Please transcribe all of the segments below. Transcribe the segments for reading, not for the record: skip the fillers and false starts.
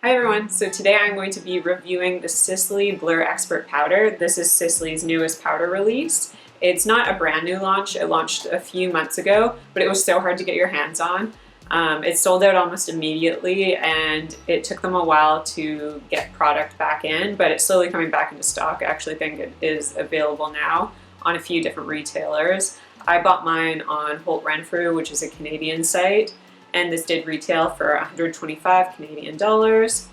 Hi everyone, so today I'm going to be reviewing the Sisley Blur Expert Powder. This is Sisley's newest powder release. It's not a brand new launch, it launched a few months ago, but it was so hard to get your hands on. It sold out almost immediately and it took them a while to get product back in, but it's slowly coming back into stock. I actually think it is available now on a few different retailers. I bought mine on Holt Renfrew, which is a Canadian site, and this did retail for 125 Canadian dollars.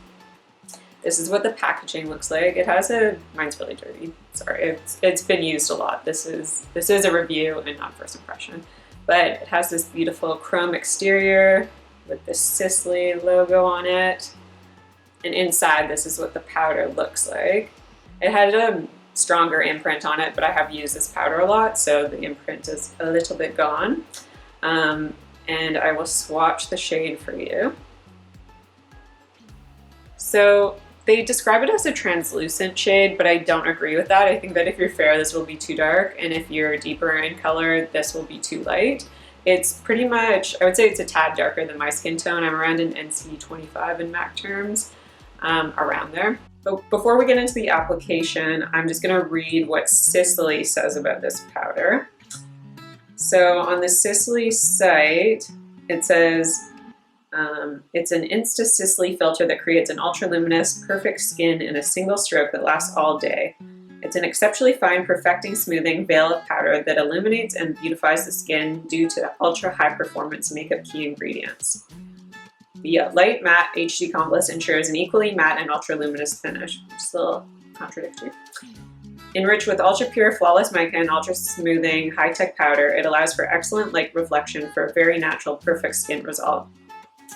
This is what the packaging looks like. It has mine's really dirty. Sorry, it's been used a lot. This is a review and not first impression. But it has this beautiful chrome exterior with the Sisley logo on it. And inside, this is what the powder looks like. It had a stronger imprint on it, but I have used this powder a lot, so the imprint is a little bit gone. And I will swatch the shade for you. So they describe it as a translucent shade, but I don't agree with that. I think that if you're fair, this will be too dark, and if you're deeper in color, this will be too light. It's pretty much, I would say it's a tad darker than my skin tone. I'm around an NC 25 in MAC terms, around there. But before we get into the application, I'm just gonna read what Sisley says about this powder. So on the Sisley site, it says, it's an Insta Sisley filter that creates an ultra-luminous, perfect skin in a single stroke that lasts all day. It's an exceptionally fine, perfecting, smoothing veil of powder that illuminates and beautifies the skin due to ultra-high performance makeup key ingredients. The light matte HD complex ensures an equally matte and ultra-luminous finish, which is a little contradictory. Enriched with ultra-pure, flawless mica and ultra-smoothing, high-tech powder, it allows for excellent light reflection for a very natural, perfect skin result.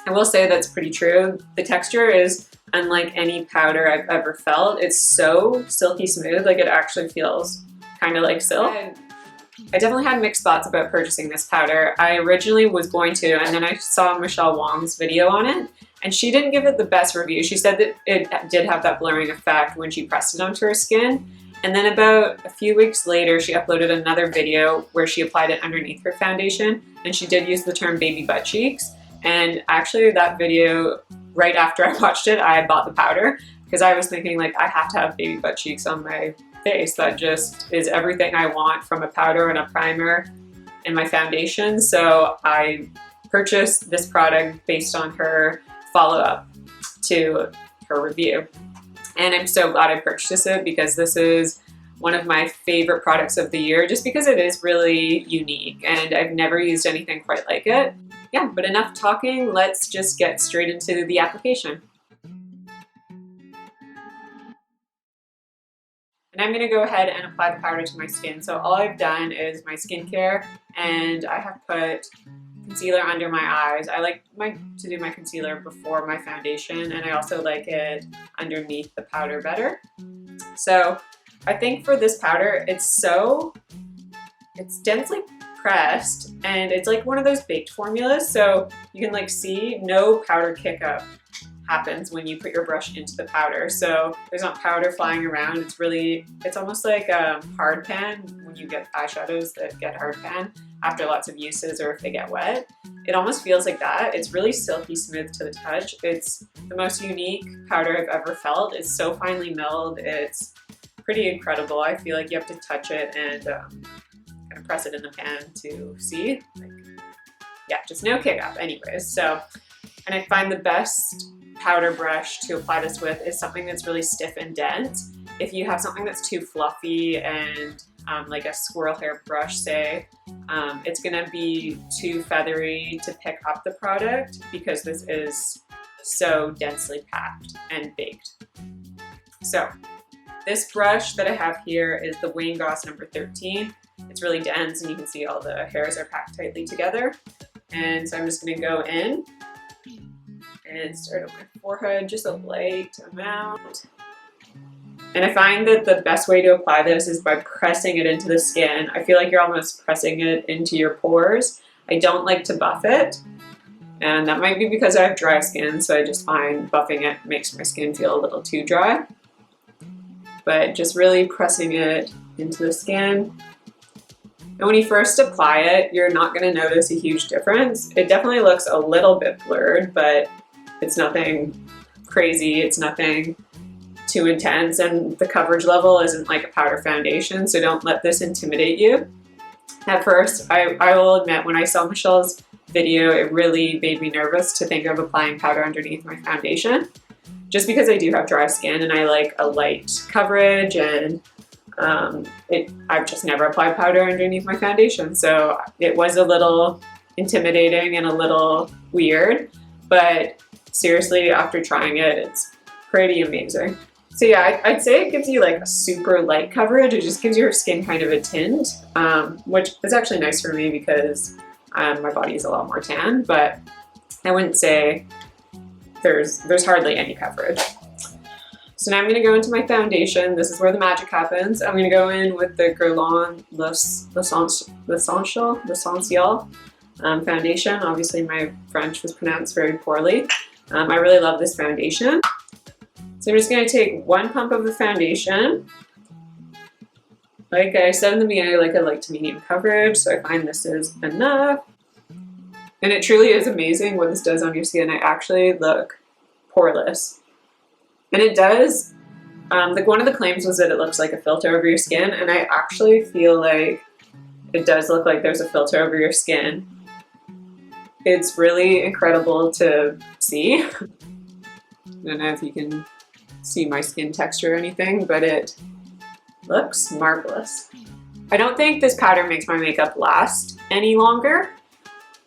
I will say that's pretty true. The texture is unlike any powder I've ever felt. It's so silky smooth, like it actually feels kind of like silk. I definitely had mixed thoughts about purchasing this powder. I originally was going to, and then I saw Michelle Wong's video on it, and she didn't give it the best review. She said that it did have that blurring effect when she pressed it onto her skin. And then about a few weeks later, she uploaded another video where she applied it underneath her foundation, and she did use the term baby butt cheeks. And actually that video, right after I watched it, I bought the powder because I was thinking like, I have to have baby butt cheeks on my face. That just is everything I want from a powder and a primer and my foundation. So I purchased this product based on her follow-up to her review. And I'm so glad I purchased it because this is one of my favorite products of the year just because it is really unique and I've never used anything quite like it. Yeah, but enough talking, let's just get straight into the application. And I'm gonna go ahead and apply the powder to my skin. So all I've done is my skincare and I have put concealer under my eyes. I like to do my concealer before my foundation, and I also like it underneath the powder better. So I think for this powder, it's densely pressed and it's like one of those baked formulas. So you can like see no powder kick up happens when you put your brush into the powder. So there's not powder flying around. It's almost like a hard pan when you get eyeshadows that get hard pan after lots of uses or if they get wet. It almost feels like that. It's really silky smooth to the touch. It's the most unique powder I've ever felt. It's so finely milled. It's pretty incredible. I feel like you have to touch it and kind of press it in the pan to see. Like, yeah, just no kick up anyways. So, and I find the best powder brush to apply this with is something that's really stiff and dense. If you have something that's too fluffy and like a squirrel hair brush, say, it's gonna be too feathery to pick up the product because this is so densely packed and baked. So this brush that I have here is the Wayne Goss number 13. It's really dense and you can see all the hairs are packed tightly together. And so I'm just gonna go in and start on my forehead, just a light amount. And I find that the best way to apply this is by pressing it into the skin. I feel like you're almost pressing it into your pores. I don't like to buff it. And that might be because I have dry skin, so I just find buffing it makes my skin feel a little too dry. But just really pressing it into the skin. And when you first apply it, you're not going to notice a huge difference. It definitely looks a little bit blurred, but it's nothing crazy. It's nothing too intense, and the coverage level isn't like a powder foundation, so don't let this intimidate you. At first, I will admit, when I saw Michelle's video, it really made me nervous to think of applying powder underneath my foundation, just because I do have dry skin and I like a light coverage, and I've just never applied powder underneath my foundation, so it was a little intimidating and a little weird, but seriously, after trying it, it's pretty amazing. So yeah, I'd say it gives you like a super light coverage. It just gives your skin kind of a tint, which is actually nice for me because my body is a lot more tan, but I wouldn't say there's hardly any coverage. So now I'm going to go into my foundation. This is where the magic happens. I'm going to go in with the Guerlain L'Essentiel foundation. Obviously my French was pronounced very poorly. I really love this foundation. So I'm just going to take one pump of the foundation. Like I said in the beginning, I like a light to medium coverage, so I find this is enough. And it truly is amazing what this does on your skin. I actually look poreless. And it does, like one of the claims was that it looks like a filter over your skin, and I actually feel like it does look like there's a filter over your skin. It's really incredible to see. I don't know if you can see my skin texture or anything, but it looks marvelous. I don't think this powder makes my makeup last any longer.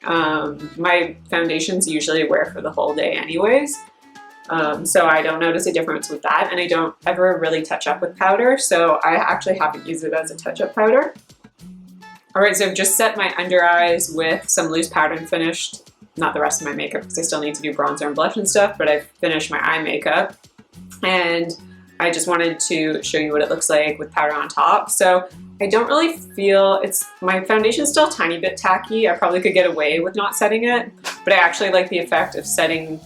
My foundations usually wear for the whole day anyways, so I don't notice a difference with that, and I don't ever really touch up with powder, so I actually haven't used it as a touch-up powder. Alright, so I've just set my under eyes with some loose powder and finished, not the rest of my makeup because I still need to do bronzer and blush and stuff, but I've finished my eye makeup. And I just wanted to show you what it looks like with powder on top. So I don't really feel my foundation is still a tiny bit tacky. I probably could get away with not setting it, but I actually like the effect of setting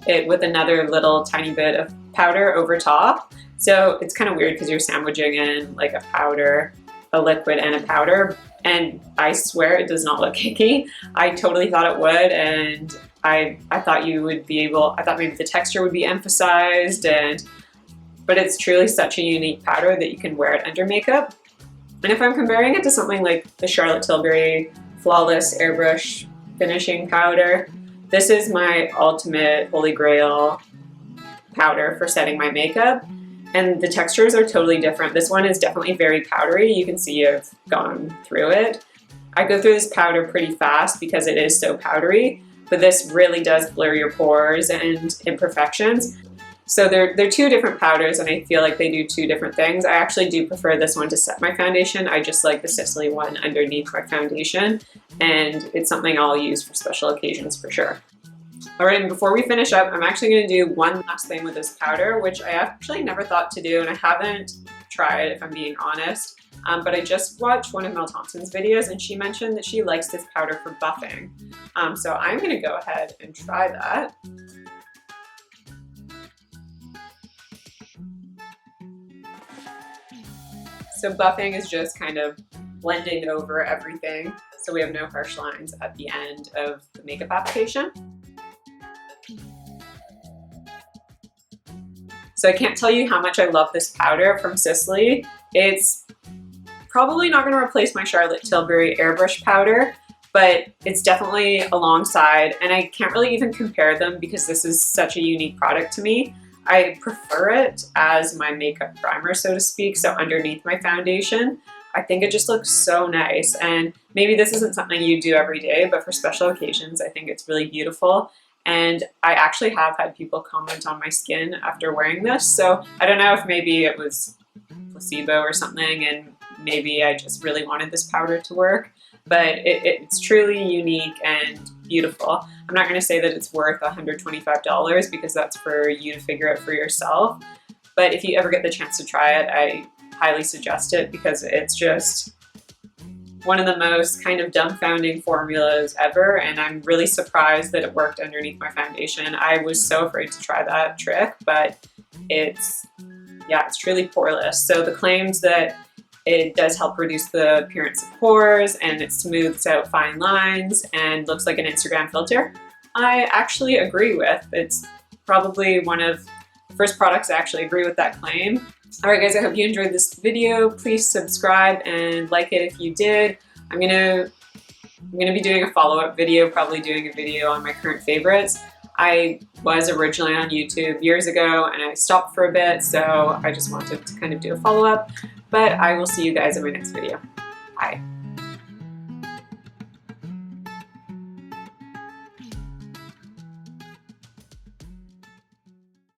it with another little tiny bit of powder over top. So it's kind of weird because you're sandwiching in like a powder, a liquid and a powder, and I swear it does not look cakey. I totally thought it would, and I thought you would be able, I thought maybe the texture would be emphasized, but it's truly such a unique powder that you can wear it under makeup. And if I'm comparing it to something like the Charlotte Tilbury Flawless Airbrush Finishing Powder, this is my ultimate holy grail powder for setting my makeup. And the textures are totally different. This one is definitely very powdery. You can see I've gone through it. I go through this powder pretty fast because it is so powdery, but this really does blur your pores and imperfections. So they're two different powders, and I feel like they do two different things. I actually do prefer this one to set my foundation. I just like the Sisley one underneath my foundation, and it's something I'll use for special occasions for sure. All right, and before we finish up, I'm actually going to do one last thing with this powder, which I actually never thought to do, and I haven't tried, if I'm being honest. But I just watched one of Mel Thompson's videos, and she mentioned that she likes this powder for buffing. So I'm going to go ahead and try that. So buffing is just kind of blending over everything, so we have no harsh lines at the end of the makeup application. So I can't tell you how much I love this powder from Sisley. It's probably not going to replace my Charlotte Tilbury Airbrush powder, but it's definitely alongside, and I can't really even compare them because this is such a unique product to me. I prefer it as my makeup primer, so to speak, so underneath my foundation. I think it just looks so nice, and maybe this isn't something you do every day, but for special occasions, I think it's really beautiful. And I actually have had people comment on my skin after wearing this, so I don't know if maybe it was placebo or something, and maybe I just really wanted this powder to work, but it's truly unique and beautiful. I'm not going to say that it's worth $125 because that's for you to figure out for yourself, but if you ever get the chance to try it, I highly suggest it because it's just one of the most kind of dumbfounding formulas ever, and I'm really surprised that it worked underneath my foundation. I was so afraid to try that trick, but it's truly poreless. So the claims that it does help reduce the appearance of pores and it smooths out fine lines and looks like an Instagram filter, I actually agree with. It's probably one of first products that actually agree with that claim. Alright guys, I hope you enjoyed this video. Please subscribe and like it if you did. I'm gonna be doing a follow-up video, probably doing a video on my current favorites. I was originally on YouTube years ago and I stopped for a bit, so I just wanted to kind of do a follow-up. But I will see you guys in my next video. Bye.